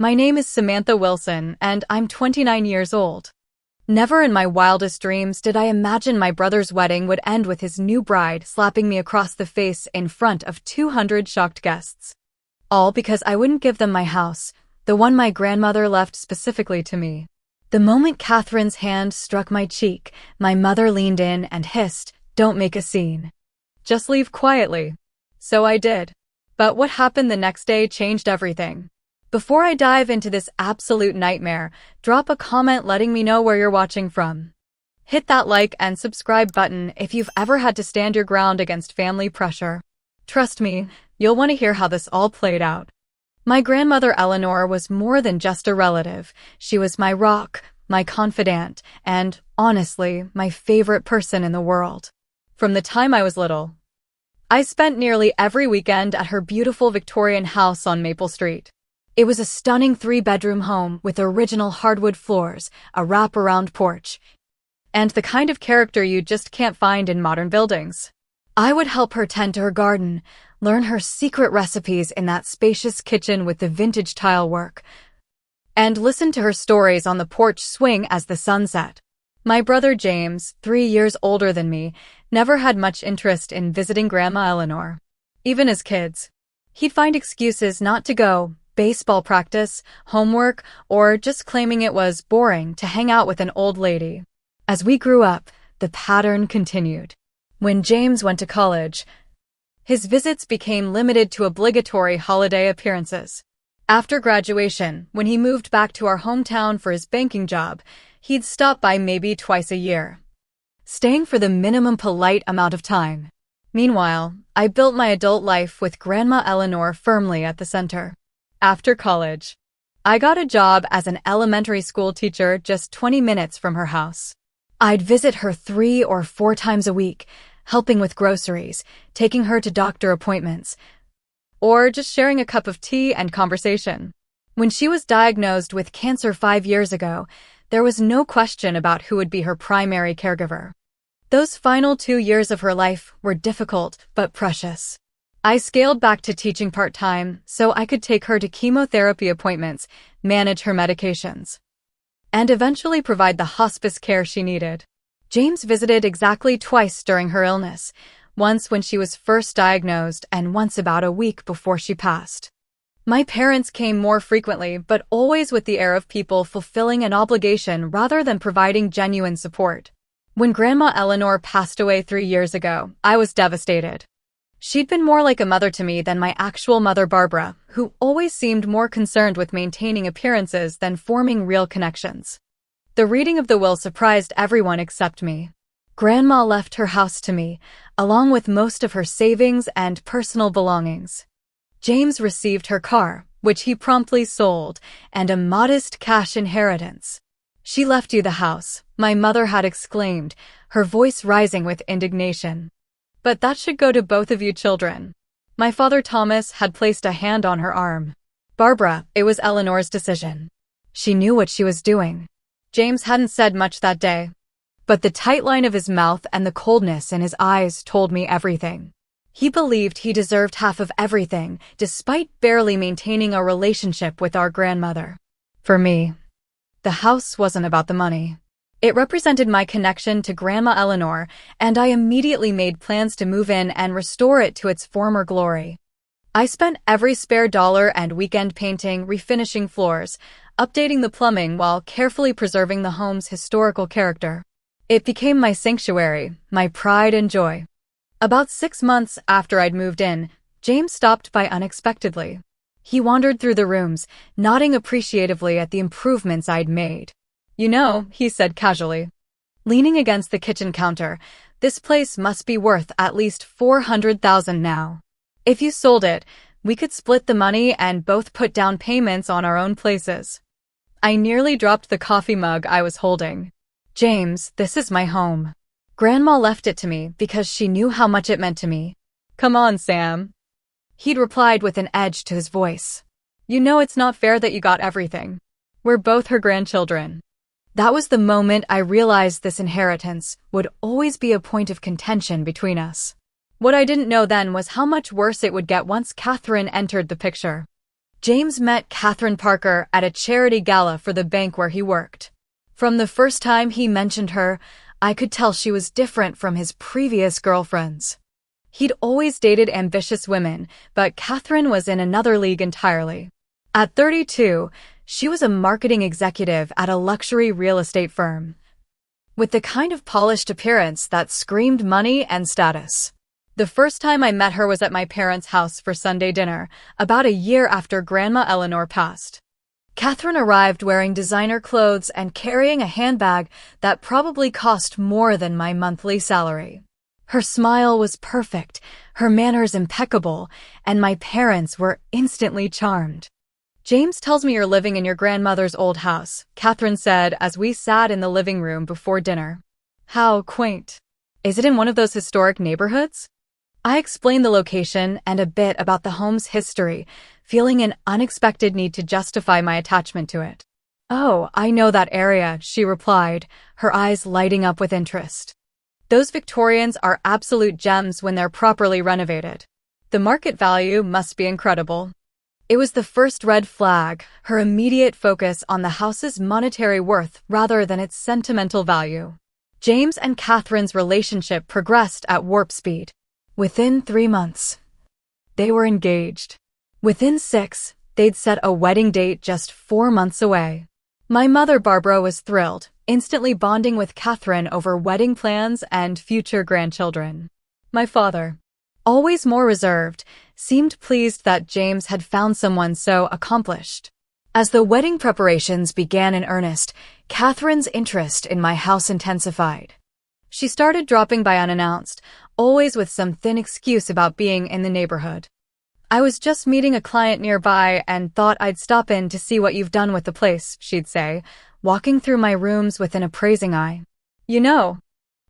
My name is Samantha Wilson, and I'm 29 years old. Never in my wildest dreams did I imagine my brother's wedding would end with his new bride slapping me across the face in front of 200 shocked guests. All because I wouldn't give them my house, the one my grandmother left specifically to me. The moment Catherine's hand struck my cheek, my mother leaned in and hissed, "Don't make a scene. Just leave quietly." So I did. But what happened the next day changed everything. Before I dive into this absolute nightmare, drop a comment letting me know where you're watching from. Hit that like and subscribe button if you've ever had to stand your ground against family pressure. Trust me, you'll want to hear how this all played out. My grandmother Eleanor was more than just a relative. She was my rock, my confidant, and, honestly, my favorite person in the world. From the time I was little, I spent nearly every weekend at her beautiful Victorian house on Maple Street. It was a stunning 3-bedroom home with original hardwood floors, a wrap-around porch, and the kind of character you just can't find in modern buildings. I would help her tend to her garden, learn her secret recipes in that spacious kitchen with the vintage tile work, and listen to her stories on the porch swing as the sun set. My brother James, 3 years older than me, never had much interest in visiting Grandma Eleanor. Even as kids, he'd find excuses not to go: baseball practice, homework, or just claiming it was boring to hang out with an old lady. As we grew up, the pattern continued. When James went to college, his visits became limited to obligatory holiday appearances. After graduation, when he moved back to our hometown for his banking job, he'd stop by maybe twice a year, staying for the minimum polite amount of time. Meanwhile, I built my adult life with Grandma Eleanor firmly at the center. After college, I got a job as an elementary school teacher just 20 minutes from her house. I'd visit her 3 or 4 times a week, helping with groceries, taking her to doctor appointments, or just sharing a cup of tea and conversation. When she was diagnosed with cancer 5 years ago, there was no question about who would be her primary caregiver. Those final 2 years of her life were difficult but precious. I scaled back to teaching part-time so I could take her to chemotherapy appointments, manage her medications, and eventually provide the hospice care she needed. James visited exactly twice during her illness, once when she was first diagnosed and once about a week before she passed. My parents came more frequently, but always with the air of people fulfilling an obligation rather than providing genuine support. When Grandma Eleanor passed away 3 years ago, I was devastated. She'd been more like a mother to me than my actual mother Barbara, who always seemed more concerned with maintaining appearances than forming real connections. The reading of the will surprised everyone except me. Grandma left her house to me, along with most of her savings and personal belongings. James received her car, which he promptly sold, and a modest cash inheritance. "She left you the house," my mother had exclaimed, her voice rising with indignation. "But that should go to both of you children." My father Thomas had placed a hand on her arm. "Barbara, it was Eleanor's decision. She knew what she was doing." James hadn't said much that day, but the tight line of his mouth and the coldness in his eyes told me everything. He believed he deserved half of everything, despite barely maintaining a relationship with our grandmother. For me, the house wasn't about the money. It represented my connection to Grandma Eleanor, and I immediately made plans to move in and restore it to its former glory. I spent every spare dollar and weekend painting, refinishing floors, updating the plumbing while carefully preserving the home's historical character. It became my sanctuary, my pride and joy. About 6 months after I'd moved in, James stopped by unexpectedly. He wandered through the rooms, nodding appreciatively at the improvements I'd made. "You know," he said casually, leaning against the kitchen counter, "this place must be worth at least $400,000 now. If you sold it, we could split the money and both put down payments on our own places." I nearly dropped the coffee mug I was holding. "James, this is my home. Grandma left it to me because she knew how much it meant to me." "Come on, Sam," he'd replied with an edge to his voice. "You know it's not fair that you got everything. We're both her grandchildren." That was the moment I realized this inheritance would always be a point of contention between us. What I didn't know then was how much worse it would get once Catherine entered the picture. James met Catherine Parker at a charity gala for the bank where he worked. From the first time he mentioned her, I could tell she was different from his previous girlfriends. He'd always dated ambitious women, but Catherine was in another league entirely. At 32, she was a marketing executive at a luxury real estate firm, with the kind of polished appearance that screamed money and status. The first time I met her was at my parents' house for Sunday dinner, about a year after Grandma Eleanor passed. Catherine arrived wearing designer clothes and carrying a handbag that probably cost more than my monthly salary. Her smile was perfect, her manners impeccable, and my parents were instantly charmed. "James tells me you're living in your grandmother's old house," Catherine said as we sat in the living room before dinner. "How quaint. Is it in one of those historic neighborhoods?" I explained the location and a bit about the home's history, feeling an unexpected need to justify my attachment to it. "Oh, I know that area," she replied, her eyes lighting up with interest. "Those Victorians are absolute gems when they're properly renovated. The market value must be incredible." It was the first red flag, her immediate focus on the house's monetary worth rather than its sentimental value. James and Catherine's relationship progressed at warp speed. Within 3 months, they were engaged. Within 6, they'd set a wedding date just 4 months away. My mother, Barbara, was thrilled, instantly bonding with Catherine over wedding plans and future grandchildren. My father, always more reserved, seemed pleased that James had found someone so accomplished. As the wedding preparations began in earnest, Catherine's interest in my house intensified. She started dropping by unannounced, always with some thin excuse about being in the neighborhood. "I was just meeting a client nearby and thought I'd stop in to see what you've done with the place," she'd say, walking through my rooms with an appraising eye. "You know,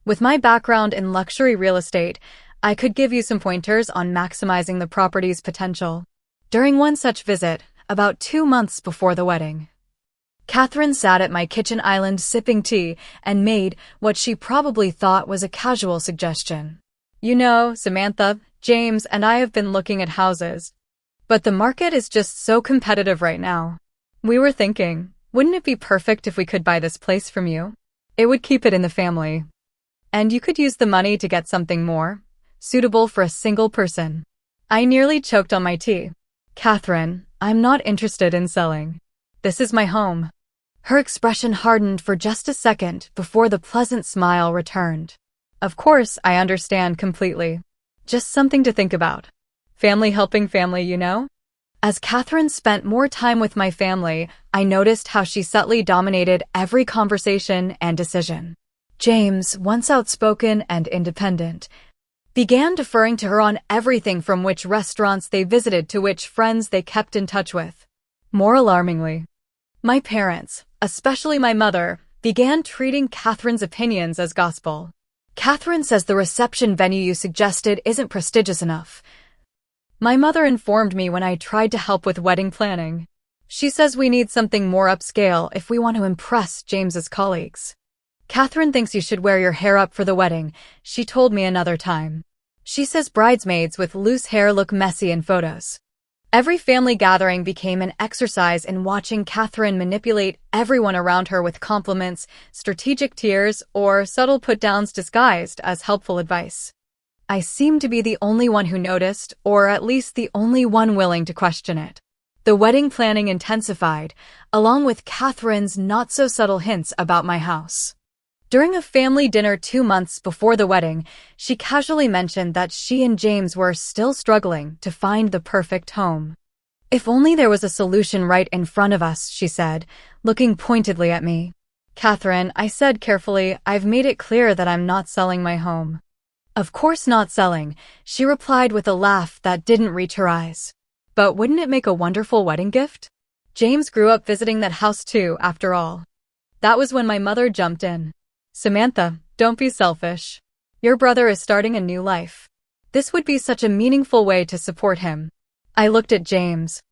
with my background in luxury real estate, I could give you some pointers on maximizing the property's potential." During one such visit, about 2 months before the wedding, Catherine sat at my kitchen island sipping tea and made what she probably thought was a casual suggestion. "You know, Samantha, James and I have been looking at houses, but the market is just so competitive right now. We were thinking, wouldn't it be perfect if we could buy this place from you? It would keep it in the family. And you could use the money to get something more suitable for a single person." I nearly choked on my tea. "Catherine, I'm not interested in selling. This is my home." Her expression hardened for just a second before the pleasant smile returned. "Of course, I understand completely. Just something to think about. Family helping family, you know?" As Catherine spent more time with my family, I noticed how she subtly dominated every conversation and decision. James, once outspoken and independent, began deferring to her on everything from which restaurants they visited to which friends they kept in touch with. More alarmingly, my parents, especially my mother, began treating Catherine's opinions as gospel. "Catherine says the reception venue you suggested isn't prestigious enough," my mother informed me when I tried to help with wedding planning. "She says we need something more upscale if we want to impress James's colleagues." "Catherine thinks you should wear your hair up for the wedding," she told me another time. "She says bridesmaids with loose hair look messy in photos." Every family gathering became an exercise in watching Catherine manipulate everyone around her with compliments, strategic tears, or subtle put-downs disguised as helpful advice. I seemed to be the only one who noticed, or at least the only one willing to question it. The wedding planning intensified, along with Catherine's not-so-subtle hints about my house. During a family dinner 2 months before the wedding, she casually mentioned that she and James were still struggling to find the perfect home. "If only there was a solution right in front of us," she said, looking pointedly at me. "Catherine," I said carefully, "I've made it clear that I'm not selling my home." "Of course not selling," she replied with a laugh that didn't reach her eyes. "But wouldn't it make a wonderful wedding gift? James grew up visiting that house too, after all." That was when my mother jumped in. "Samantha, don't be selfish. Your brother is starting a new life. This would be such a meaningful way to support him." I looked at James,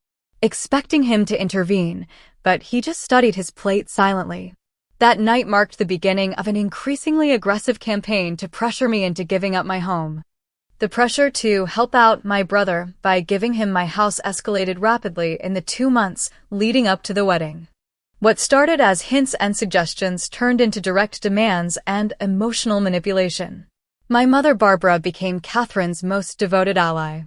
expecting him to intervene, but he just studied his plate silently. That night marked the beginning of an increasingly aggressive campaign to pressure me into giving up my home. The pressure to help out my brother by giving him my house escalated rapidly in the 2 months leading up to the wedding. What started as hints and suggestions turned into direct demands and emotional manipulation. My mother Barbara became Catherine's most devoted ally.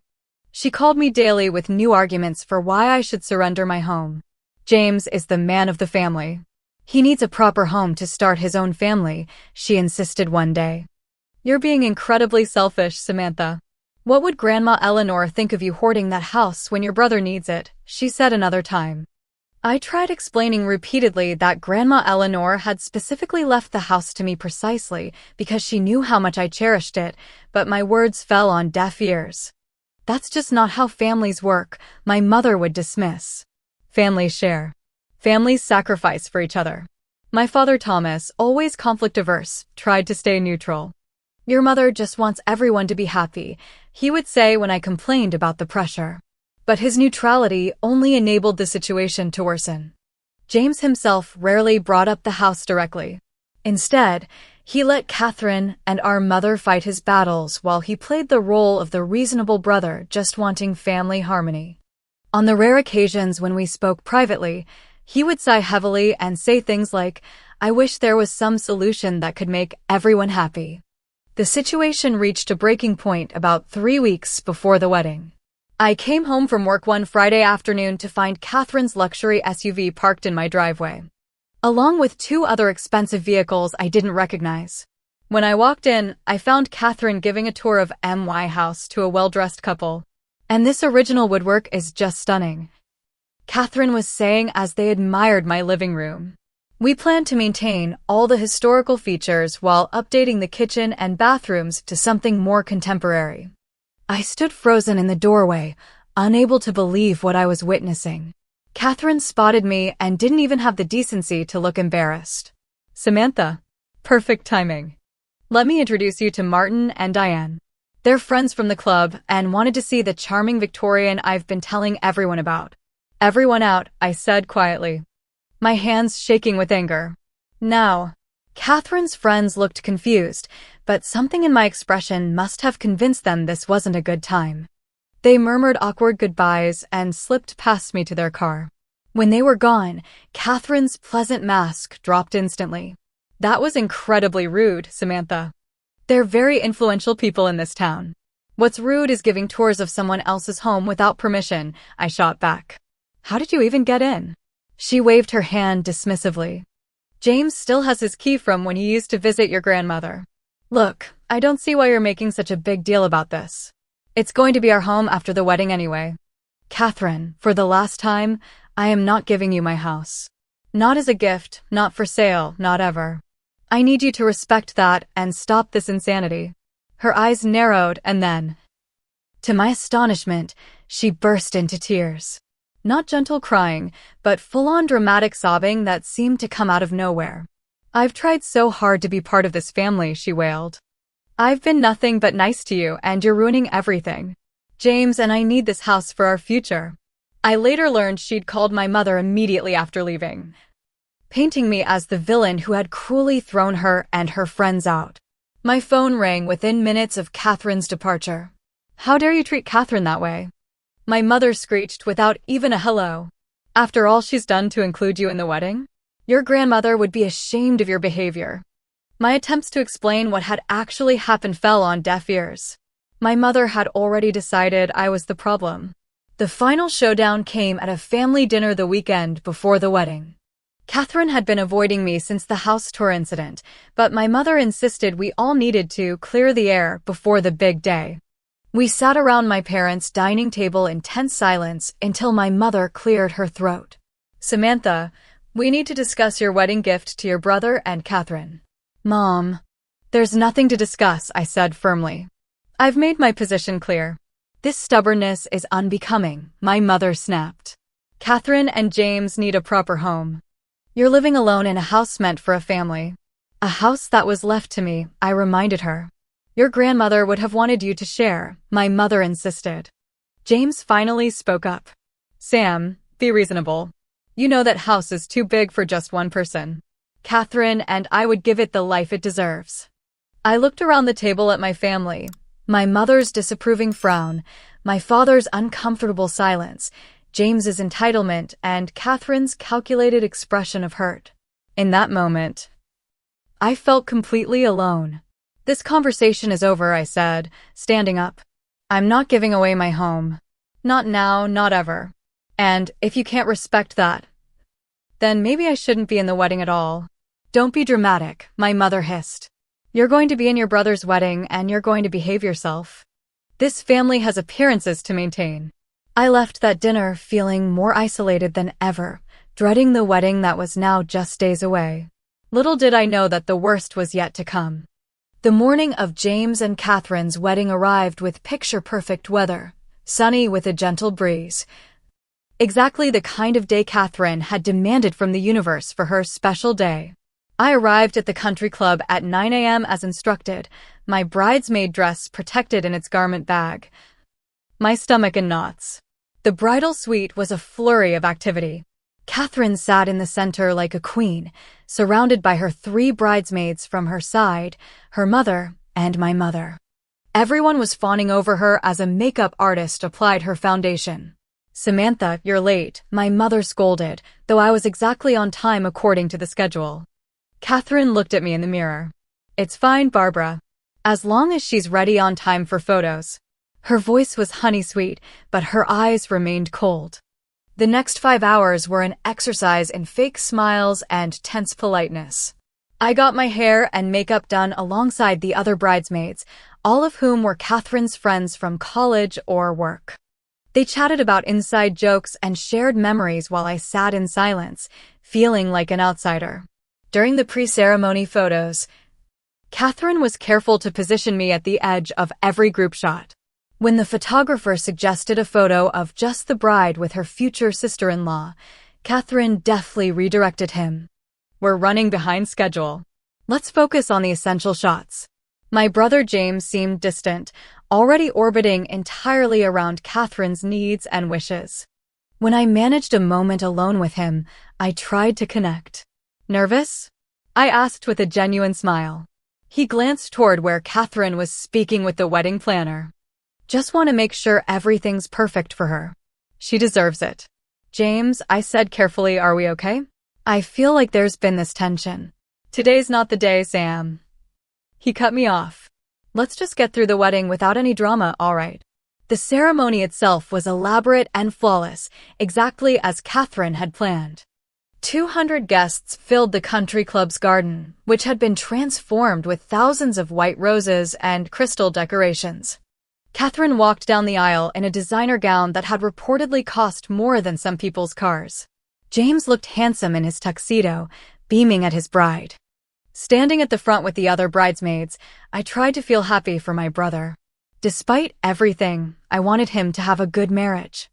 She called me daily with new arguments for why I should surrender my home. James is the man of the family. He needs a proper home to start his own family, she insisted one day. You're being incredibly selfish, Samantha. What would Grandma Eleanor think of you hoarding that house when your brother needs it, she said another time. I tried explaining repeatedly that Grandma Eleanor had specifically left the house to me precisely because she knew how much I cherished it, but my words fell on deaf ears. That's just not how families work, my mother would dismiss. Families share. Families sacrifice for each other. My father Thomas, always conflict-averse, tried to stay neutral. Your mother just wants everyone to be happy, he would say when I complained about the pressure. But his neutrality only enabled the situation to worsen. James himself rarely brought up the house directly. Instead, he let Catherine and our mother fight his battles while he played the role of the reasonable brother just wanting family harmony. On the rare occasions when we spoke privately, he would sigh heavily and say things like, "I wish there was some solution that could make everyone happy." The situation reached a breaking point about 3 weeks before the wedding. I came home from work one Friday afternoon to find Catherine's luxury SUV parked in my driveway, along with 2 other expensive vehicles I didn't recognize. When I walked in, I found Catherine giving a tour of my house to a well-dressed couple. And this original woodwork is just stunning, Catherine was saying as they admired my living room. We plan to maintain all the historical features while updating the kitchen and bathrooms to something more contemporary. I stood frozen in the doorway, unable to believe what I was witnessing. Catherine spotted me and didn't even have the decency to look embarrassed. Samantha. Perfect timing. Let me introduce you to Martin and Diane. They're friends from the club and wanted to see the charming Victorian I've been telling everyone about. Everyone out, I said quietly, my hands shaking with anger. Now, Catherine's friends looked confused, but something in my expression must have convinced them this wasn't a good time. They murmured awkward goodbyes and slipped past me to their car. When they were gone, Catherine's pleasant mask dropped instantly. That was incredibly rude, Samantha. They're very influential people in this town. What's rude is giving tours of someone else's home without permission, I shot back. How did you even get in? She waved her hand dismissively. James still has his key from when he used to visit your grandmother. Look, I don't see why you're making such a big deal about this. It's going to be our home after the wedding anyway. Catherine, for the last time, I am not giving you my house. Not as a gift, not for sale, not ever. I need you to respect that and stop this insanity. Her eyes narrowed and then, to my astonishment, she burst into tears. Not gentle crying, but full-on dramatic sobbing that seemed to come out of nowhere. I've tried so hard to be part of this family, she wailed. I've been nothing but nice to you and you're ruining everything. James and I need this house for our future. I later learned she'd called my mother immediately after leaving, painting me as the villain who had cruelly thrown her and her friends out. My phone rang within minutes of Catherine's departure. How dare you treat Catherine that way? My mother screeched without even a hello. After all she's done to include you in the wedding? Your grandmother would be ashamed of your behavior. My attempts to explain what had actually happened fell on deaf ears. My mother had already decided I was the problem. The final showdown came at a family dinner the weekend before the wedding. Catherine had been avoiding me since the house tour incident, but my mother insisted we all needed to clear the air before the big day. We sat around my parents' dining table in tense silence until my mother cleared her throat. Samantha, we need to discuss your wedding gift to your brother and Catherine. Mom, there's nothing to discuss, I said firmly. I've made my position clear. This stubbornness is unbecoming, my mother snapped. Catherine and James need a proper home. You're living alone in a house meant for a family. A house that was left to me, I reminded her. Your grandmother would have wanted you to share, my mother insisted. James finally spoke up. Sam, be reasonable. You know that house is too big for just one person. Catherine and I would give it the life it deserves. I looked around the table at my family, My mother's disapproving frown, my father's uncomfortable silence, James's entitlement, and Catherine's calculated expression of hurt. In that moment, I felt completely alone. "This conversation is over," I said, standing up. "I'm not giving away my home. Not now, not ever. And if you can't respect that, then maybe I shouldn't be in the wedding at all." "Don't be dramatic," my mother hissed. "You're going to be in your brother's wedding and you're going to behave yourself. This family has appearances to maintain." I left that dinner feeling more isolated than ever, dreading the wedding that was now just days away. Little did I know that the worst was yet to come. The morning of James and Catherine's wedding arrived with picture-perfect weather, sunny with a gentle breeze. Exactly the kind of day Catherine had demanded from the universe for her special day. I arrived at the country club at 9 a.m. as instructed, my bridesmaid dress protected in its garment bag, my stomach in knots. The bridal suite was a flurry of activity. Catherine sat in the center like a queen, surrounded by her 3 bridesmaids from her side, her mother, and my mother. Everyone was fawning over her as a makeup artist applied her foundation. "Samantha, you're late," my mother scolded, though I was exactly on time according to the schedule. Catherine looked at me in the mirror. "It's fine, Barbara. As long as she's ready on time for photos." Her voice was honey-sweet, but her eyes remained cold. The next 5 hours were an exercise in fake smiles and tense politeness. I got my hair and makeup done alongside the other bridesmaids, all of whom were Catherine's friends from college or work. They chatted about inside jokes and shared memories while I sat in silence, feeling like an outsider. During the pre-ceremony photos, Catherine was careful to position me at the edge of every group shot. When the photographer suggested a photo of just the bride with her future sister-in-law, Catherine deftly redirected him. "We're running behind schedule. Let's focus on the essential shots." My brother James seemed distant, already orbiting entirely around Catherine's needs and wishes. When I managed a moment alone with him, I tried to connect. "Nervous?" I asked with a genuine smile. He glanced toward where Catherine was speaking with the wedding planner. "Just want to make sure everything's perfect for her. She deserves it." "James," I said carefully, "are we okay? I feel like there's been this tension." "Today's not the day, Sam." He cut me off. "Let's just get through the wedding without any drama, all right?" The ceremony itself was elaborate and flawless, exactly as Catherine had planned. 200 guests filled the country club's garden, which had been transformed with thousands of white roses and crystal decorations. Catherine walked down the aisle in a designer gown that had reportedly cost more than some people's cars. James looked handsome in his tuxedo, beaming at his bride. Standing at the front with the other bridesmaids, I tried to feel happy for my brother. Despite everything, I wanted him to have a good marriage.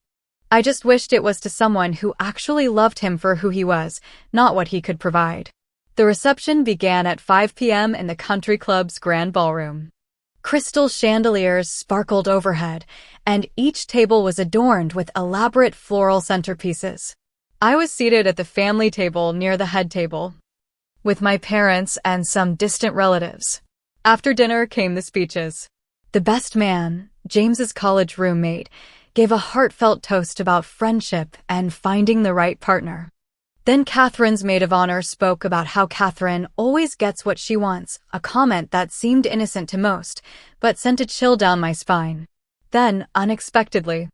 I just wished it was to someone who actually loved him for who he was, not what he could provide. The reception began at 5 p.m. in the country club's grand ballroom. Crystal chandeliers sparkled overhead, and each table was adorned with elaborate floral centerpieces. I was seated at the family table near the head table, with my parents and some distant relatives. After dinner came the speeches. The best man, James's college roommate, gave a heartfelt toast about friendship and finding the right partner. Then Catherine's maid of honor spoke about how Catherine always gets what she wants, a comment that seemed innocent to most, but sent a chill down my spine. Then, unexpectedly,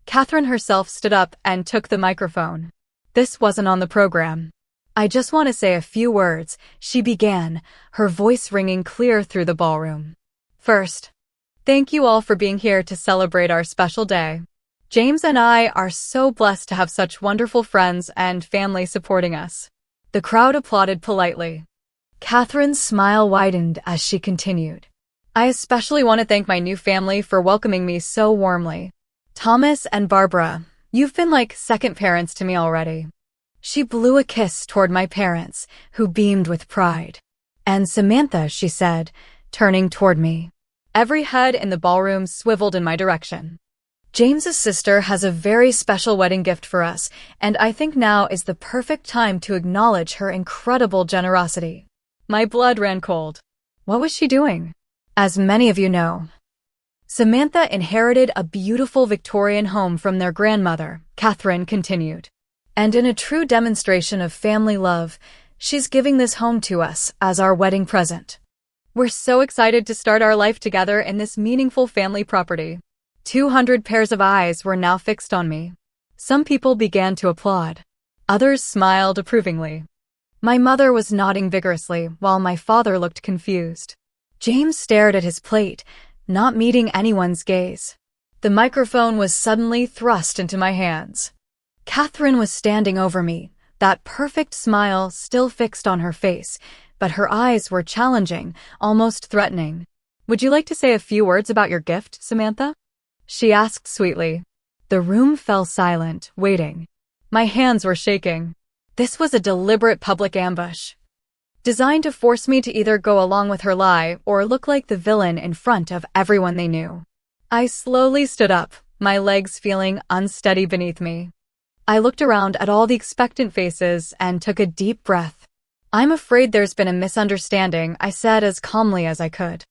Catherine herself stood up and took the microphone. "This wasn't on the program. I just want to say a few words," she began, her voice ringing clear through the ballroom. "First, thank you all for being here to celebrate our special day. James and I are so blessed to have such wonderful friends and family supporting us." The crowd applauded politely. Catherine's smile widened as she continued. "I especially want to thank my new family for welcoming me so warmly. Thomas and Barbara, you've been like second parents to me already." She blew a kiss toward my parents, who beamed with pride. "And Samantha," she said, turning toward me. Every head in the ballroom swiveled in my direction. "James's sister has a very special wedding gift for us, and I think now is the perfect time to acknowledge her incredible generosity." My blood ran cold. What was she doing? As many of you know, Samantha inherited a beautiful Victorian home from their grandmother, Catherine continued. And in a true demonstration of family love, she's giving this home to us as our wedding present. We're so excited to start our life together in this meaningful family property. 200 pairs of eyes were now fixed on me. Some people began to applaud. Others smiled approvingly. My mother was nodding vigorously while my father looked confused. James stared at his plate, not meeting anyone's gaze. The microphone was suddenly thrust into my hands. Catherine was standing over me, that perfect smile still fixed on her face, but her eyes were challenging, almost threatening. "Would you like to say a few words about your gift, Samantha?" she asked sweetly. The room fell silent, waiting. My hands were shaking. This was a deliberate public ambush, designed to force me to either go along with her lie or look like the villain in front of everyone they knew. I slowly stood up, my legs feeling unsteady beneath me. I looked around at all the expectant faces and took a deep breath. "I'm afraid there's been a misunderstanding," I said as calmly as I could.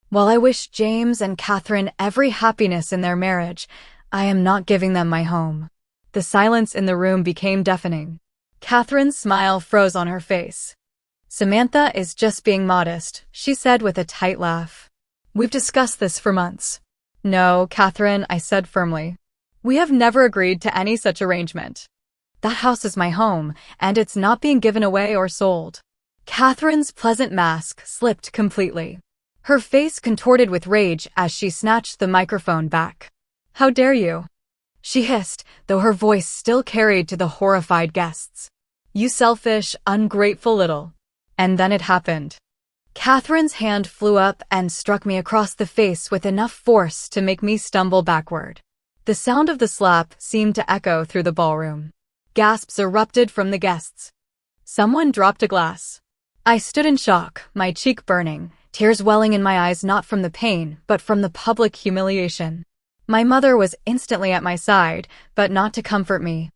"While I wish James and Catherine every happiness in their marriage, I am not giving them my home." The silence in the room became deafening. Catherine's smile froze on her face. "Samantha is just being modest," she said with a tight laugh. "We've discussed this for months." "No, Catherine," I said firmly. "We have never agreed to any such arrangement. That house is my home, and it's not being given away or sold." Catherine's pleasant mask slipped completely. Her face contorted with rage as she snatched the microphone back. "How dare you?" she hissed, though her voice still carried to the horrified guests. "You selfish, ungrateful little." And then it happened. Catherine's hand flew up and struck me across the face with enough force to make me stumble backward. The sound of the slap seemed to echo through the ballroom. Gasps erupted from the guests. Someone dropped a glass. I stood in shock, my cheek burning, tears welling in my eyes not from the pain, but from the public humiliation. My mother was instantly at my side, but not to comfort me.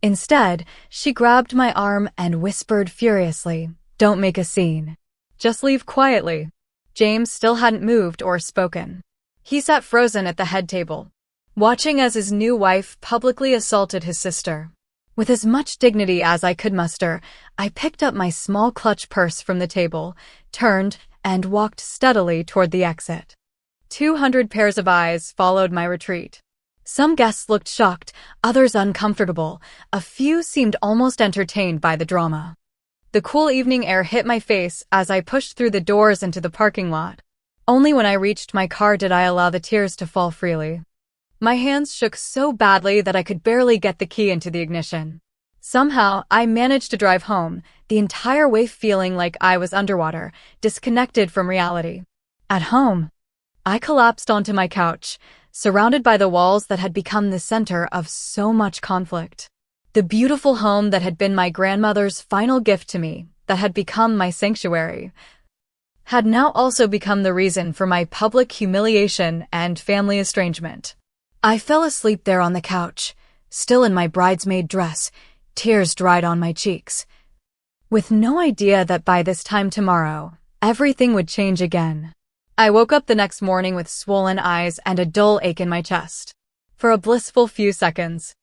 Instead, she grabbed my arm and whispered furiously, "Don't make a scene. Just leave quietly." James still hadn't moved or spoken. He sat frozen at the head table, watching as his new wife publicly assaulted his sister. With as much dignity as I could muster, I picked up my small clutch purse from the table, turned, and walked steadily toward the exit. 200 pairs of eyes followed my retreat. Some guests looked shocked, others uncomfortable, a few seemed almost entertained by the drama. The cool evening air hit my face as I pushed through the doors into the parking lot. Only when I reached my car did I allow the tears to fall freely. My hands shook so badly that I could barely get the key into the ignition. Somehow, I managed to drive home, the entire way feeling like I was underwater, disconnected from reality. At home, I collapsed onto my couch, surrounded by the walls that had become the center of so much conflict. The beautiful home that had been my grandmother's final gift to me, that had become my sanctuary, had now also become the reason for my public humiliation and family estrangement. I fell asleep there on the couch, still in my bridesmaid dress, tears dried on my cheeks, with no idea that by this time tomorrow, everything would change again. I woke up the next morning with swollen eyes and a dull ache in my chest. For a blissful few seconds,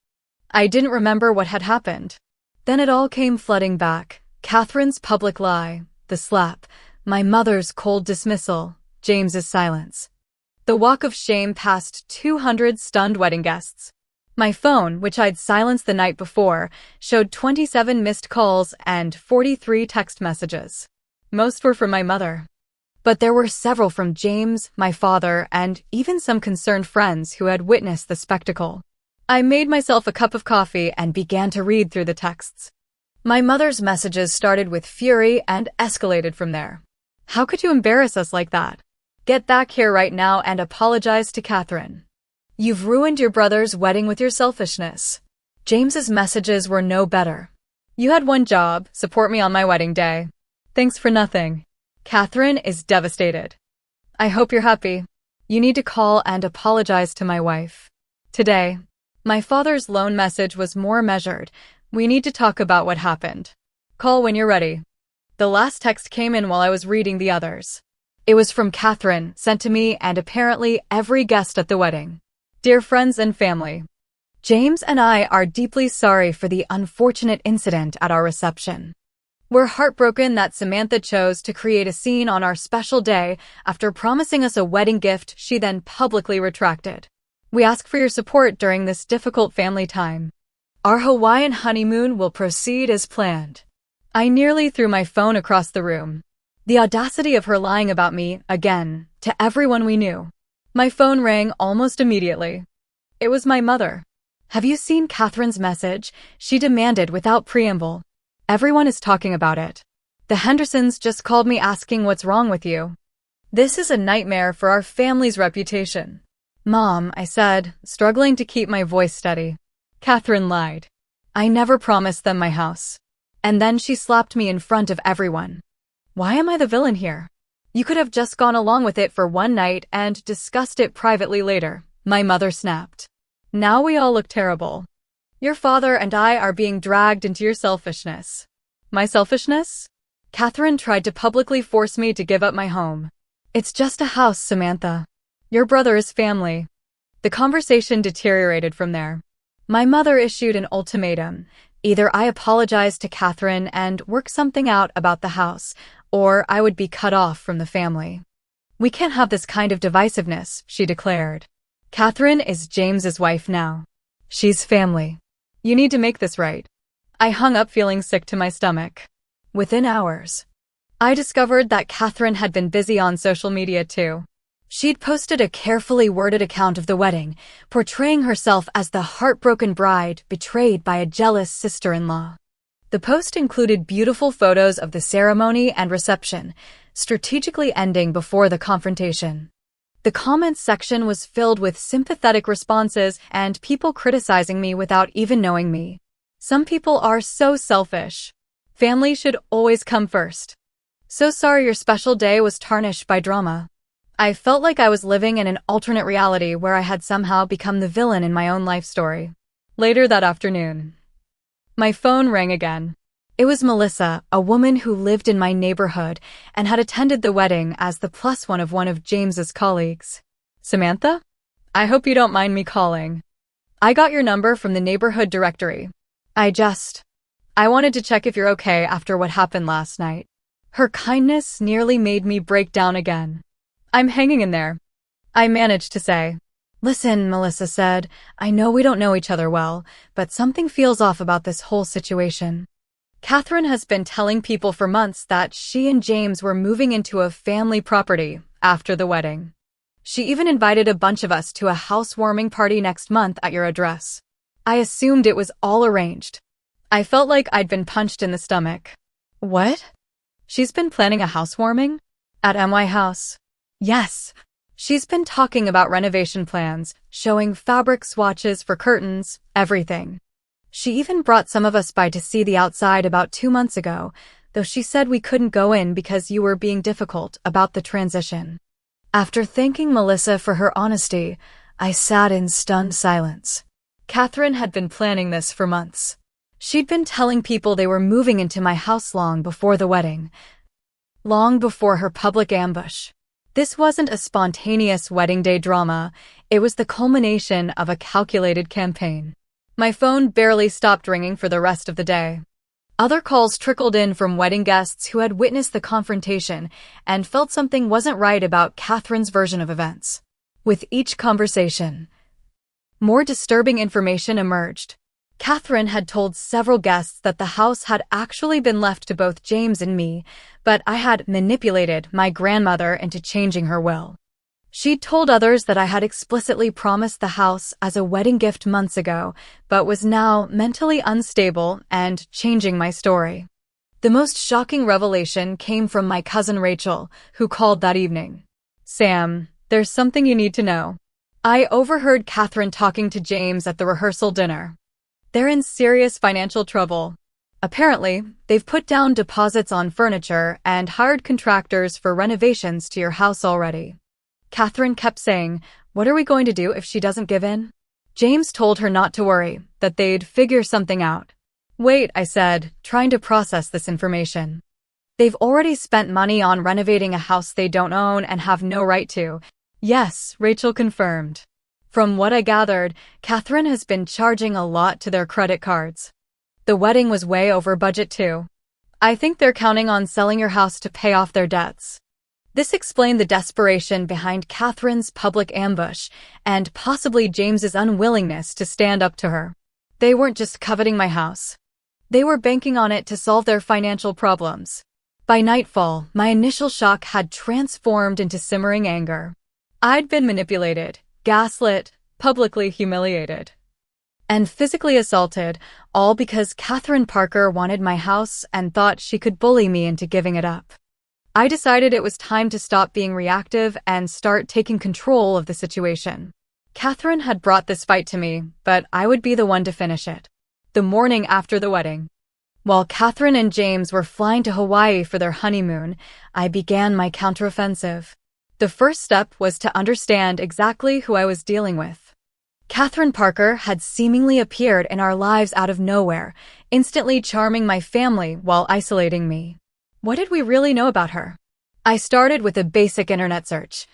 I didn't remember what had happened. Then it all came flooding back. Catherine's public lie, the slap, my mother's cold dismissal, James's silence. The walk of shame past 200 stunned wedding guests. My phone, which I'd silenced the night before, showed 27 missed calls and 43 text messages. Most were from my mother. But there were several from James, my father, and even some concerned friends who had witnessed the spectacle. I made myself a cup of coffee and began to read through the texts. My mother's messages started with fury and escalated from there. "How could you embarrass us like that? Get back here right now and apologize to Catherine. You've ruined your brother's wedding with your selfishness." James's messages were no better. "You had one job, support me on my wedding day. Thanks for nothing. Catherine is devastated. I hope you're happy. You need to call and apologize to my wife. Today." My father's lone message was more measured. "We need to talk about what happened. Call when you're ready." The last text came in while I was reading the others. It was from Catherine, sent to me and apparently every guest at the wedding. Dear friends and family, James and I are deeply sorry for the unfortunate incident at our reception. We're heartbroken that Samantha chose to create a scene on our special day after promising us a wedding gift she then publicly retracted. We ask for your support during this difficult family time. Our Hawaiian honeymoon will proceed as planned. I nearly threw my phone across the room. The audacity of her lying about me, again, to everyone we knew. My phone rang almost immediately. It was my mother. Have you seen Catherine's message? She demanded without preamble. Everyone is talking about it. The Hendersons just called me asking what's wrong with you. This is a nightmare for our family's reputation. Mom, I said, struggling to keep my voice steady. Catherine lied. I never promised them my house. And then she slapped me in front of everyone. Why am I the villain here? You could have just gone along with it for one night and discussed it privately later, my mother snapped. Now we all look terrible. Your father and I are being dragged into your selfishness. My selfishness? Catherine tried to publicly force me to give up my home. It's just a house, Samantha. Your brother is family. The conversation deteriorated from there. My mother issued an ultimatum. Either I apologize to Catherine and work something out about the house, or I would be cut off from the family. We can't have this kind of divisiveness, she declared. Catherine is James's wife now. She's family. You need to make this right. I hung up feeling sick to my stomach. Within hours, I discovered that Catherine had been busy on social media too. She'd posted a carefully worded account of the wedding, portraying herself as the heartbroken bride betrayed by a jealous sister-in-law. The post included beautiful photos of the ceremony and reception, strategically ending before the confrontation. The comments section was filled with sympathetic responses and people criticizing me without even knowing me. Some people are so selfish. Family should always come first. So sorry your special day was tarnished by drama. I felt like I was living in an alternate reality where I had somehow become the villain in my own life story. Later that afternoon, my phone rang again. It was Melissa, a woman who lived in my neighborhood and had attended the wedding as the plus one of James's colleagues. Samantha? I hope you don't mind me calling. I got your number from the neighborhood directory. I wanted to check if you're okay after what happened last night. Her kindness nearly made me break down again. I'm hanging in there, I managed to say. Listen, Melissa said, I know we don't know each other well, but something feels off about this whole situation. Catherine has been telling people for months that she and James were moving into a family property after the wedding. She even invited a bunch of us to a housewarming party next month at your address. I assumed it was all arranged. I felt like I'd been punched in the stomach. What? She's been planning a housewarming? At my house? Yes. She's been talking about renovation plans, showing fabric swatches for curtains, everything. She even brought some of us by to see the outside about 2 months ago, though she said we couldn't go in because you were being difficult about the transition. After thanking Melissa for her honesty, I sat in stunned silence. Catherine had been planning this for months. She'd been telling people they were moving into my house long before the wedding, long before her public ambush. This wasn't a spontaneous wedding day drama, it was the culmination of a calculated campaign. My phone barely stopped ringing for the rest of the day. Other calls trickled in from wedding guests who had witnessed the confrontation and felt something wasn't right about Catherine's version of events. With each conversation, more disturbing information emerged. Catherine had told several guests that the house had actually been left to both James and me, but I had manipulated my grandmother into changing her will. She'd told others that I had explicitly promised the house as a wedding gift months ago, but was now mentally unstable and changing my story. The most shocking revelation came from my cousin Rachel, who called that evening. Sam, there's something you need to know. I overheard Catherine talking to James at the rehearsal dinner. They're in serious financial trouble. Apparently, they've put down deposits on furniture and hired contractors for renovations to your house already. Catherine kept saying, what are we going to do if she doesn't give in? James told her not to worry, that they'd figure something out. Wait, I said, trying to process this information. They've already spent money on renovating a house they don't own and have no right to. Yes, Rachel confirmed. From what I gathered, Catherine has been charging a lot to their credit cards. The wedding was way over budget too. I think they're counting on selling your house to pay off their debts. This explained the desperation behind Catherine's public ambush and possibly James's unwillingness to stand up to her. They weren't just coveting my house. They were banking on it to solve their financial problems. By nightfall, my initial shock had transformed into simmering anger. I'd been manipulated, gaslit, publicly humiliated, and physically assaulted, all because Catherine Parker wanted my house and thought she could bully me into giving it up. I decided it was time to stop being reactive and start taking control of the situation. Catherine had brought this fight to me, but I would be the one to finish it. The morning after the wedding, while Catherine and James were flying to Hawaii for their honeymoon, I began my counteroffensive. The first step was to understand exactly who I was dealing with. Catherine Parker had seemingly appeared in our lives out of nowhere, instantly charming my family while isolating me. What did we really know about her? I started with a basic internet search,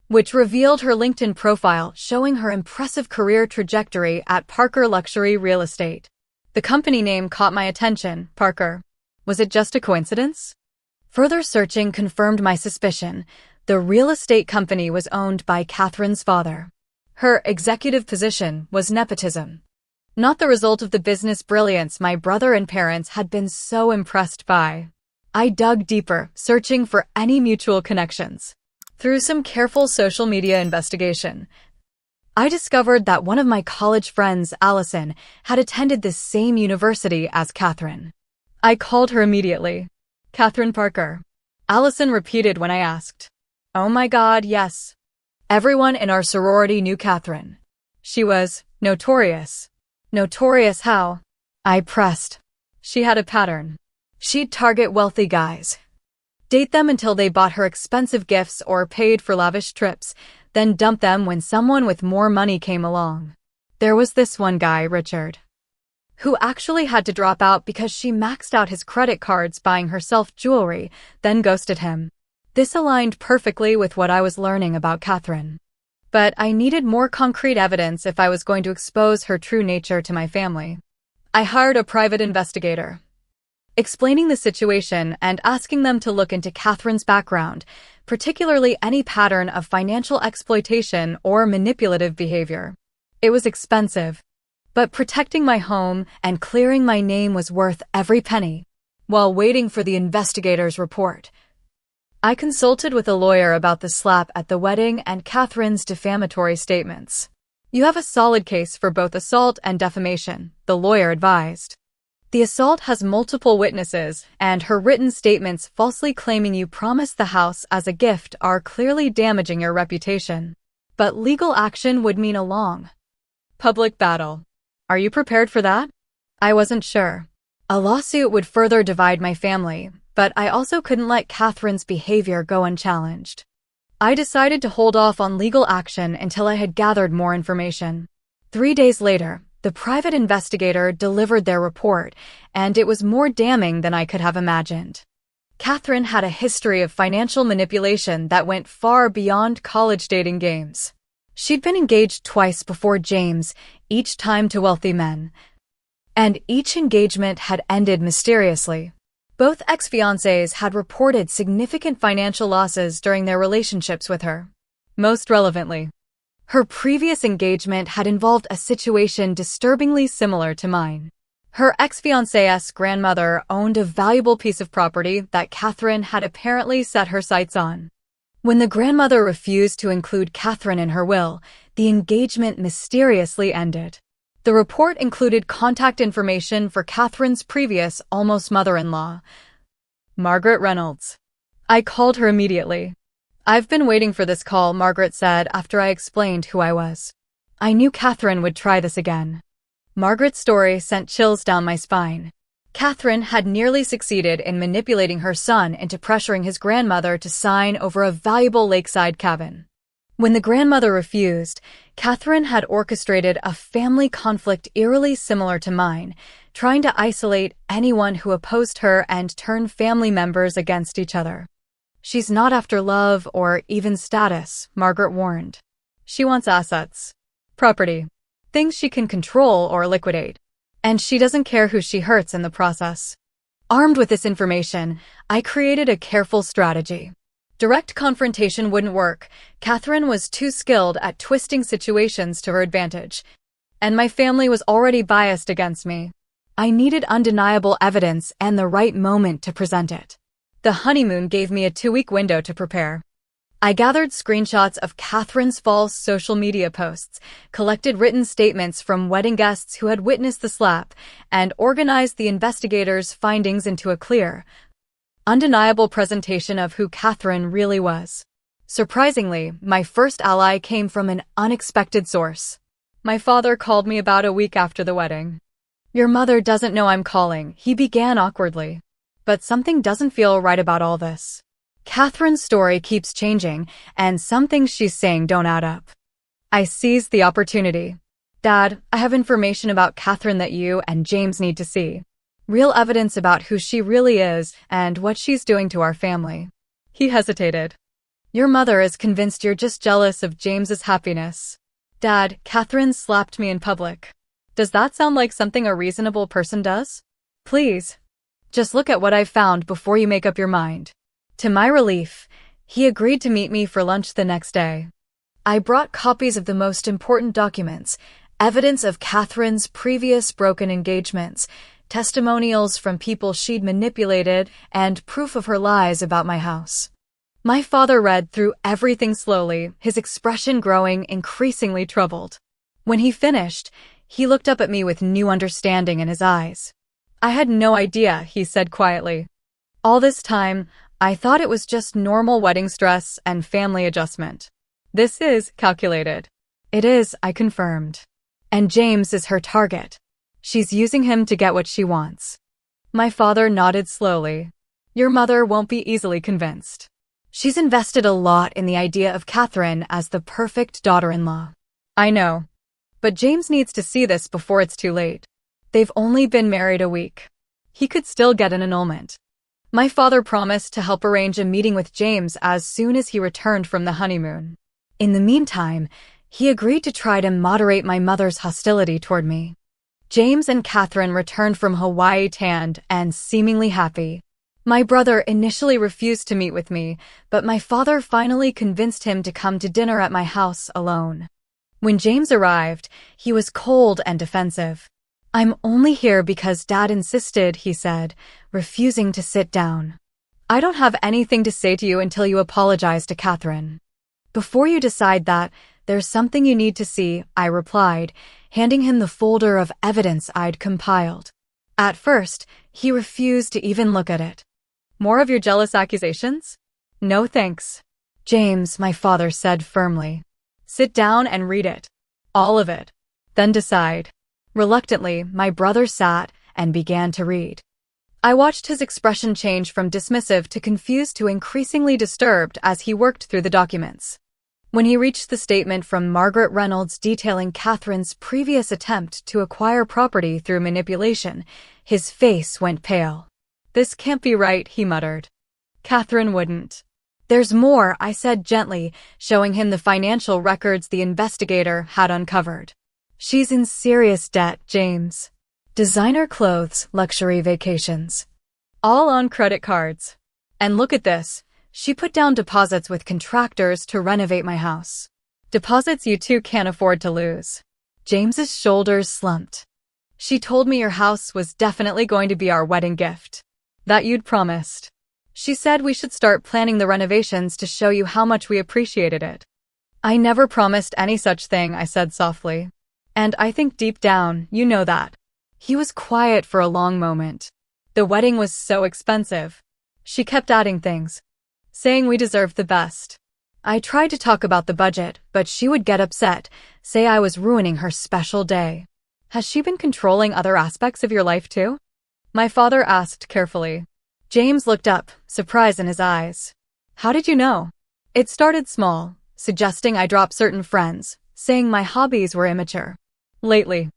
which revealed her LinkedIn profile showing her impressive career trajectory at Parker Luxury Real Estate. The company name caught my attention, Parker. Was it just a coincidence? Further searching confirmed my suspicion. The real estate company was owned by Catherine's father. Her executive position was nepotism, not the result of the business brilliance my brother and parents had been so impressed by. I dug deeper, searching for any mutual connections. Through some careful social media investigation, I discovered that one of my college friends, Allison, had attended the same university as Catherine. I called her immediately. Catherine Parker. Allison repeated when I asked. Oh my God, yes. Everyone in our sorority knew Catherine. She was notorious. Notorious how? I pressed. She had a pattern. She'd target wealthy guys, date them until they bought her expensive gifts or paid for lavish trips, then dump them when someone with more money came along. There was this one guy, Richard, who actually had to drop out because she maxed out his credit cards buying herself jewelry, then ghosted him. This aligned perfectly with what I was learning about Catherine. But I needed more concrete evidence if I was going to expose her true nature to my family. I hired a private investigator, explaining the situation and asking them to look into Catherine's background, particularly any pattern of financial exploitation or manipulative behavior. It was expensive, but protecting my home and clearing my name was worth every penny. While waiting for the investigator's report, I consulted with a lawyer about the slap at the wedding and Catherine's defamatory statements. You have a solid case for both assault and defamation, the lawyer advised. The assault has multiple witnesses, and her written statements falsely claiming you promised the house as a gift are clearly damaging your reputation. But legal action would mean a long, public battle. Are you prepared for that? I wasn't sure. A lawsuit would further divide my family, but I also couldn't let Catherine's behavior go unchallenged. I decided to hold off on legal action until I had gathered more information. 3 days later, the private investigator delivered their report, and it was more damning than I could have imagined. Catherine had a history of financial manipulation that went far beyond college dating games. She'd been engaged twice before James, each time to wealthy men, and each engagement had ended mysteriously. Both ex-fiancés had reported significant financial losses during their relationships with her. Most relevantly, her previous engagement had involved a situation disturbingly similar to mine. Her ex-fiancé's grandmother owned a valuable piece of property that Catherine had apparently set her sights on. When the grandmother refused to include Catherine in her will, the engagement mysteriously ended. The report included contact information for Catherine's previous almost mother-in-law, Margaret Reynolds. I called her immediately. I've been waiting for this call, Margaret said after I explained who I was. I knew Catherine would try this again. Margaret's story sent chills down my spine. Catherine had nearly succeeded in manipulating her son into pressuring his grandmother to sign over a valuable lakeside cabin. When the grandmother refused, Catherine had orchestrated a family conflict eerily similar to mine, trying to isolate anyone who opposed her and turn family members against each other. She's not after love or even status, Margaret warned. She wants assets, property, things she can control or liquidate. And she doesn't care who she hurts in the process. Armed with this information, I created a careful strategy. Direct confrontation wouldn't work. Catherine was too skilled at twisting situations to her advantage, and my family was already biased against me. I needed undeniable evidence and the right moment to present it. The honeymoon gave me a 2-week window to prepare. I gathered screenshots of Catherine's false social media posts, collected written statements from wedding guests who had witnessed the slap, and organized the investigators' findings into a clear, undeniable presentation of who Catherine really was. Surprisingly, my first ally came from an unexpected source. My father called me about a week after the wedding. "Your mother doesn't know I'm calling," he began awkwardly. "But something doesn't feel right about all this. Catherine's story keeps changing, and some things she's saying don't add up." I seized the opportunity. "Dad, I have information about Catherine that you and James need to see. Real evidence about who she really is and what she's doing to our family." He hesitated. "Your mother is convinced you're just jealous of James's happiness." "Dad, Catherine slapped me in public. Does that sound like something a reasonable person does? Please, just look at what I've found before you make up your mind." To my relief, he agreed to meet me for lunch the next day. I brought copies of the most important documents, evidence of Catherine's previous broken engagements, testimonials from people she'd manipulated, and proof of her lies about my house. My father read through everything slowly, his expression growing increasingly troubled. When he finished, he looked up at me with new understanding in his eyes. "I had no idea," he said quietly. "All this time, I thought it was just normal wedding stress and family adjustment. This is calculated." "It is," I confirmed. "And James is her target. She's using him to get what she wants." My father nodded slowly. "Your mother won't be easily convinced. She's invested a lot in the idea of Catherine as the perfect daughter-in-law." "I know. But James needs to see this before it's too late. They've only been married a week. He could still get an annulment." My father promised to help arrange a meeting with James as soon as he returned from the honeymoon. In the meantime, he agreed to try to moderate my mother's hostility toward me. James and Catherine returned from Hawaii tanned and seemingly happy. My brother initially refused to meet with me, but my father finally convinced him to come to dinner at my house alone. When James arrived, he was cold and defensive. "I'm only here because Dad insisted," he said, refusing to sit down. "I don't have anything to say to you until you apologize to Catherine." "Before you decide that, there's something you need to see," I replied, handing him the folder of evidence I'd compiled. At first, he refused to even look at it. "More of your jealous accusations? No thanks." "James," my father said firmly. "Sit down and read it. All of it. Then decide." Reluctantly, my brother sat and began to read. I watched his expression change from dismissive to confused to increasingly disturbed as he worked through the documents. When he reached the statement from Margaret Reynolds detailing Catherine's previous attempt to acquire property through manipulation, his face went pale. "This can't be right," he muttered. "Catherine wouldn't." "There's more," I said gently, showing him the financial records the investigator had uncovered. "She's in serious debt, James. Designer clothes, luxury vacations. All on credit cards. And look at this. She put down deposits with contractors to renovate my house. Deposits you two can't afford to lose." James's shoulders slumped. "She told me your house was definitely going to be our wedding gift. That you'd promised. She said we should start planning the renovations to show you how much we appreciated it." "I never promised any such thing," I said softly. "And I think deep down, you know that." He was quiet for a long moment. "The wedding was so expensive." She kept adding things, saying we deserved the best. I tried to talk about the budget, but she would get upset, say I was ruining her special day. "Has she been controlling other aspects of your life too?" my father asked carefully. James looked up, surprise in his eyes. "How did you know?" "It started small. suggesting I drop certain friends, saying my hobbies were immature. Lately,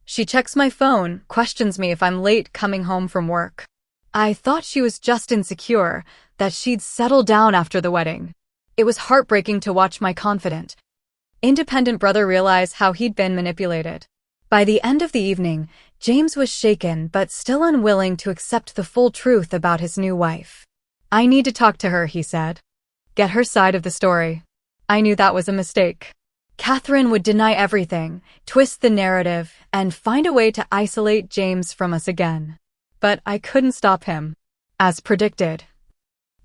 she checks my phone, questions me if I'm late coming home from work. I thought she was just insecure, that she'd settle down after the wedding. It was heartbreaking to watch my confident, independent brother realize how he'd been manipulated. By the end of the evening, James was shaken but still unwilling to accept the full truth about his new wife. "I need to talk to her," he said. "Get her side of the story." I knew that was a mistake. Catherine would deny everything, twist the narrative, and find a way to isolate James from us again. But I couldn't stop him. As predicted,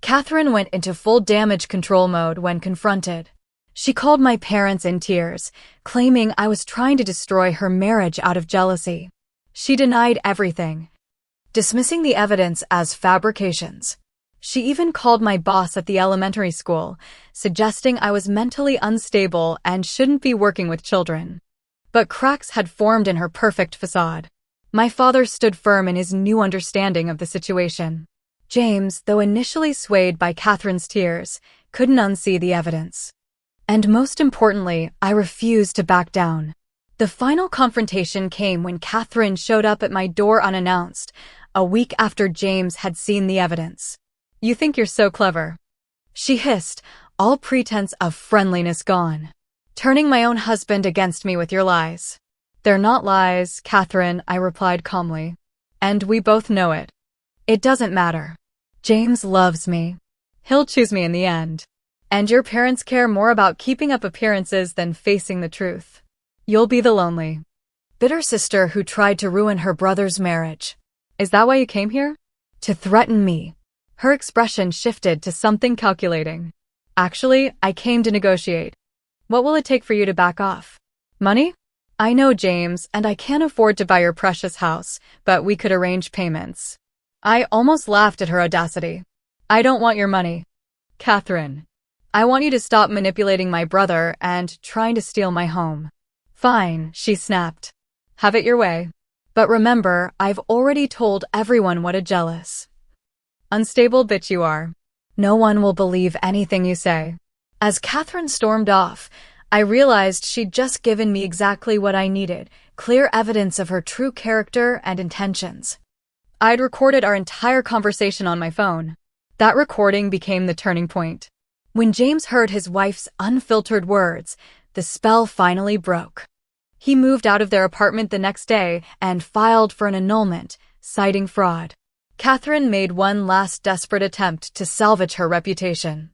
Catherine went into full damage control mode when confronted. She called my parents in tears, claiming I was trying to destroy her marriage out of jealousy. She denied everything, dismissing the evidence as fabrications. She even called my boss at the elementary school, suggesting I was mentally unstable and shouldn't be working with children. But cracks had formed in her perfect facade. My father stood firm in his new understanding of the situation. James, though initially swayed by Catherine's tears, couldn't unsee the evidence. And most importantly, I refused to back down. The final confrontation came when Catherine showed up at my door unannounced, a week after James had seen the evidence. "You think you're so clever," she hissed, all pretense of friendliness gone. "Turning my own husband against me with your lies." "They're not lies, Catherine," I replied calmly. "And we both know it. It doesn't matter. James loves me. He'll choose me in the end. And your parents care more about keeping up appearances than facing the truth. You'll be the lonely, bitter sister who tried to ruin her brother's marriage. Is that why you came here? To threaten me?" Her expression shifted to something calculating. "Actually, I came to negotiate. What will it take for you to back off? Money? I know, James, and I can't afford to buy your precious house, but we could arrange payments." I almost laughed at her audacity. "I don't want your money, Catherine. I want you to stop manipulating my brother and trying to steal my home." "Fine," she snapped. "Have it your way. But remember, I've already told everyone what a jealous, unstable bitch you are. No one will believe anything you say." As Catherine stormed off, I realized she'd just given me exactly what I needed, clear evidence of her true character and intentions. I'd recorded our entire conversation on my phone. That recording became the turning point. When James heard his wife's unfiltered words, the spell finally broke. He moved out of their apartment the next day and filed for an annulment, citing fraud. Catherine made one last desperate attempt to salvage her reputation.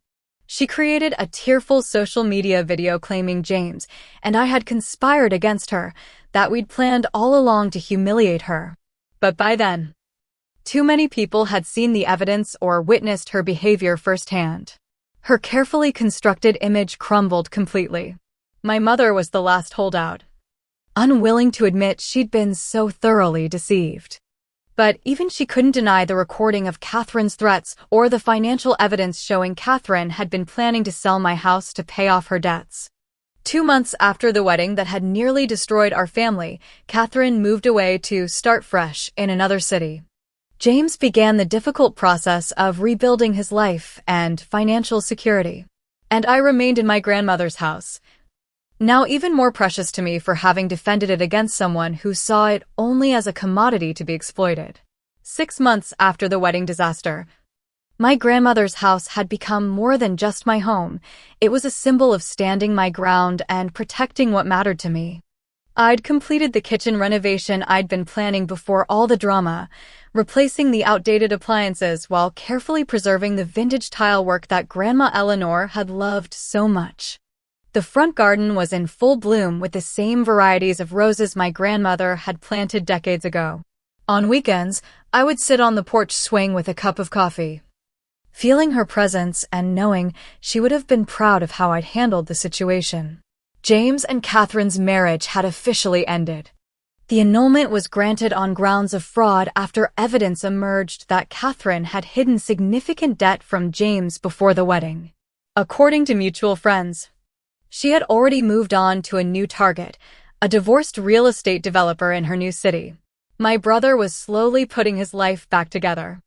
She created a tearful social media video claiming James and I had conspired against her, that we'd planned all along to humiliate her. But by then, too many people had seen the evidence or witnessed her behavior firsthand. Her carefully constructed image crumbled completely. My mother was the last holdout, unwilling to admit she'd been so thoroughly deceived. But even she couldn't deny the recording of Catherine's threats or the financial evidence showing Catherine had been planning to sell my house to pay off her debts. 2 months after the wedding that had nearly destroyed our family, Catherine moved away to start fresh in another city. James began the difficult process of rebuilding his life and financial security. And I remained in my grandmother's house, now even more precious to me for having defended it against someone who saw it only as a commodity to be exploited. 6 months after the wedding disaster, my grandmother's house had become more than just my home. It was a symbol of standing my ground and protecting what mattered to me. I'd completed the kitchen renovation I'd been planning before all the drama, replacing the outdated appliances while carefully preserving the vintage tile work that Grandma Eleanor had loved so much. The front garden was in full bloom with the same varieties of roses my grandmother had planted decades ago. On weekends, I would sit on the porch swing with a cup of coffee, feeling her presence and knowing she would have been proud of how I'd handled the situation. James and Catherine's marriage had officially ended. The annulment was granted on grounds of fraud after evidence emerged that Catherine had hidden significant debt from James before the wedding. According to mutual friends, she had already moved on to a new target, a divorced real estate developer in her new city. My brother was slowly putting his life back together.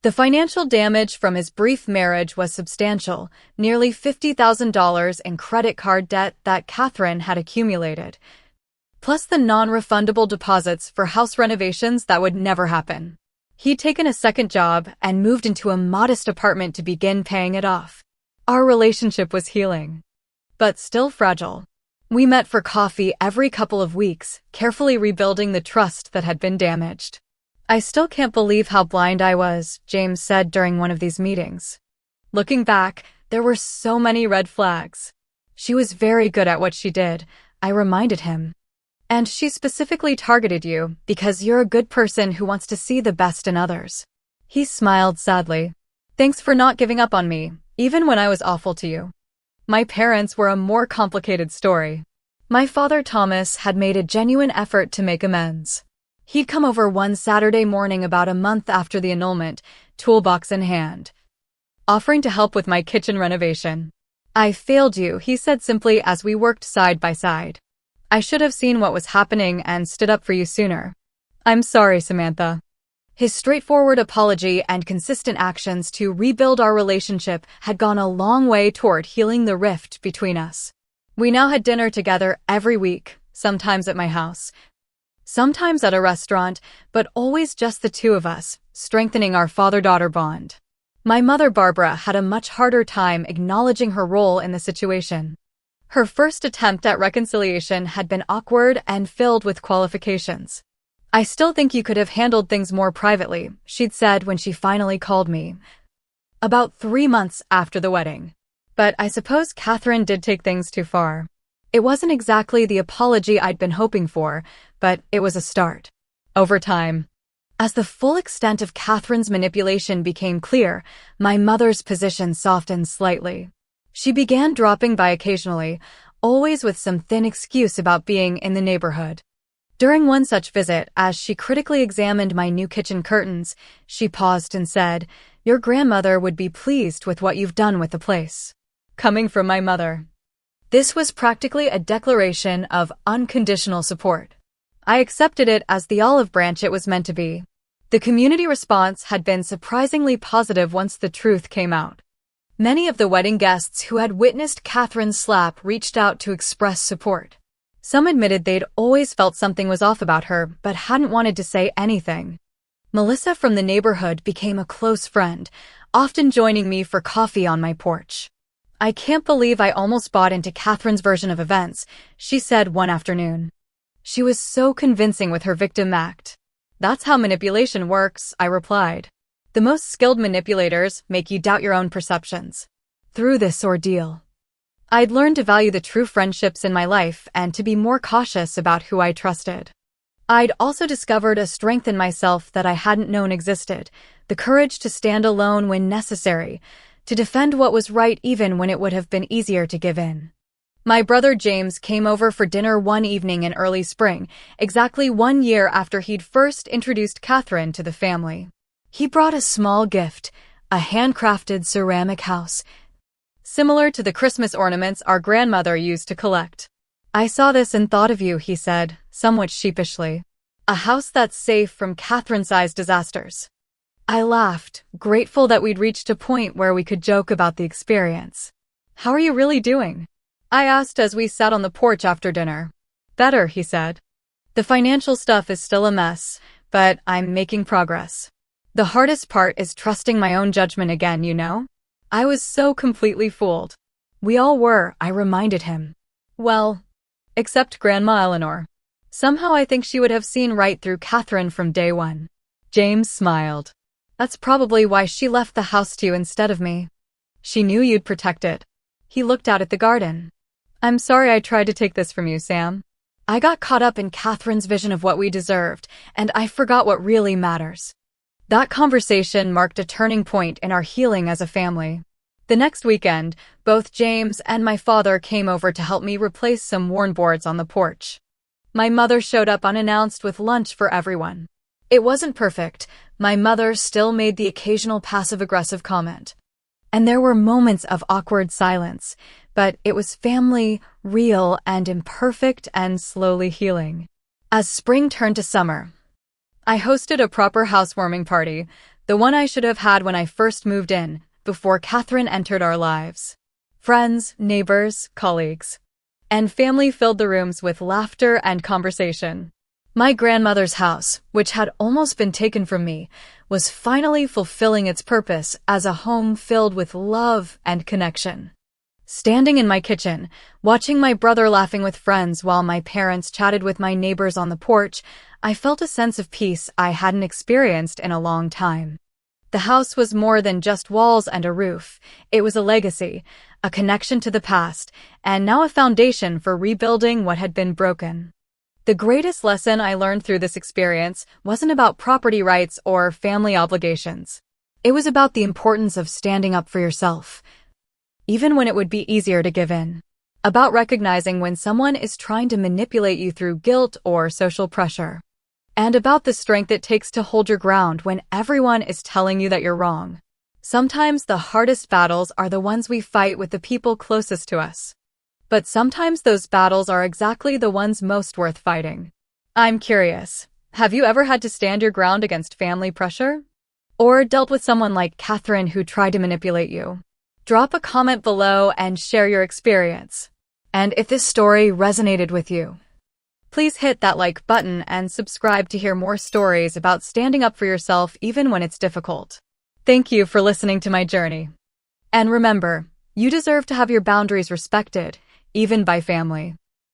The financial damage from his brief marriage was substantial, nearly $50,000 in credit card debt that Catherine had accumulated, plus the non-refundable deposits for house renovations that would never happen. He'd taken a second job and moved into a modest apartment to begin paying it off. Our relationship was healing, but still fragile. We met for coffee every couple of weeks, carefully rebuilding the trust that had been damaged. "I still can't believe how blind I was," James said during one of these meetings. Looking back, there were so many red flags. "She was very good at what she did," I reminded him. "And she specifically targeted you because you're a good person who wants to see the best in others." He smiled sadly. "Thanks for not giving up on me, even when I was awful to you." My parents were a more complicated story. My father, Thomas, had made a genuine effort to make amends. He'd come over one Saturday morning about a month after the annulment, toolbox in hand, offering to help with my kitchen renovation. "I failed you," he said simply as we worked side by side. "I should have seen what was happening and stood up for you sooner. I'm sorry, Samantha." His straightforward apology and consistent actions to rebuild our relationship had gone a long way toward healing the rift between us. We now had dinner together every week, sometimes at my house, sometimes at a restaurant, but always just the two of us, strengthening our father-daughter bond. My mother, Barbara, had a much harder time acknowledging her role in the situation. Her first attempt at reconciliation had been awkward and filled with qualifications. "I still think you could have handled things more privately," she'd said when she finally called me, about 3 months after the wedding. But I suppose Catherine did take things too far. It wasn't exactly the apology I'd been hoping for, but it was a start. Over time, as the full extent of Catherine's manipulation became clear, my mother's position softened slightly. She began dropping by occasionally, always with some thin excuse about being in the neighborhood. During one such visit, as she critically examined my new kitchen curtains, she paused and said, "Your grandmother would be pleased with what you've done with the place." Coming from my mother, this was practically a declaration of unconditional support. I accepted it as the olive branch it was meant to be. The community response had been surprisingly positive once the truth came out. Many of the wedding guests who had witnessed Catherine's slap reached out to express support. Some admitted they'd always felt something was off about her, but hadn't wanted to say anything. Melissa from the neighborhood became a close friend, often joining me for coffee on my porch. "I can't believe I almost bought into Catherine's version of events," she said one afternoon. "She was so convincing with her victim act." "That's how manipulation works," I replied. "The most skilled manipulators make you doubt your own perceptions." Through this ordeal, I'd learned to value the true friendships in my life and to be more cautious about who I trusted. I'd also discovered a strength in myself that I hadn't known existed, the courage to stand alone when necessary, to defend what was right even when it would have been easier to give in. My brother James came over for dinner one evening in early spring, exactly 1 year after he'd first introduced Catherine to the family. He brought a small gift, a handcrafted ceramic house, similar to the Christmas ornaments our grandmother used to collect. "I saw this and thought of you," he said, somewhat sheepishly. "A house that's safe from Catherine-sized disasters." I laughed, grateful that we'd reached a point where we could joke about the experience. "How are you really doing?" I asked as we sat on the porch after dinner. "Better," he said. "The financial stuff is still a mess, but I'm making progress. The hardest part is trusting my own judgment again, you know?" I was so completely fooled. "We all were," I reminded him. "Well, except Grandma Eleanor. Somehow I think she would have seen right through Catherine from day one." James smiled. "That's probably why she left the house to you instead of me. She knew you'd protect it." He looked out at the garden. "I'm sorry I tried to take this from you, Sam. I got caught up in Catherine's vision of what we deserved, and I forgot what really matters." That conversation marked a turning point in our healing as a family. The next weekend, both James and my father came over to help me replace some worn boards on the porch. My mother showed up unannounced with lunch for everyone. It wasn't perfect. My mother still made the occasional passive-aggressive comment. And there were moments of awkward silence, but it was family, real and imperfect and slowly healing. As spring turned to summer, I hosted a proper housewarming party, The one I should have had when I first moved in, before Catherine entered our lives. Friends, neighbors, colleagues, and family filled the rooms with laughter and conversation. My grandmother's house, which had almost been taken from me, was finally fulfilling its purpose as a home filled with love and connection. Standing in my kitchen, watching my brother laughing with friends while my parents chatted with my neighbors on the porch, I felt a sense of peace I hadn't experienced in a long time. The house was more than just walls and a roof. It was a legacy, a connection to the past, and now a foundation for rebuilding what had been broken. The greatest lesson I learned through this experience wasn't about property rights or family obligations. It was about the importance of standing up for yourself, even when it would be easier to give in. About recognizing when someone is trying to manipulate you through guilt or social pressure. And about the strength it takes to hold your ground when everyone is telling you that you're wrong. Sometimes the hardest battles are the ones we fight with the people closest to us. But sometimes those battles are exactly the ones most worth fighting. I'm curious, have you ever had to stand your ground against family pressure? Or dealt with someone like Catherine who tried to manipulate you? Drop a comment below and share your experience. And if this story resonated with you, please hit that like button and subscribe to hear more stories about standing up for yourself even when it's difficult. Thank you for listening to my journey. And remember, you deserve to have your boundaries respected, even by family.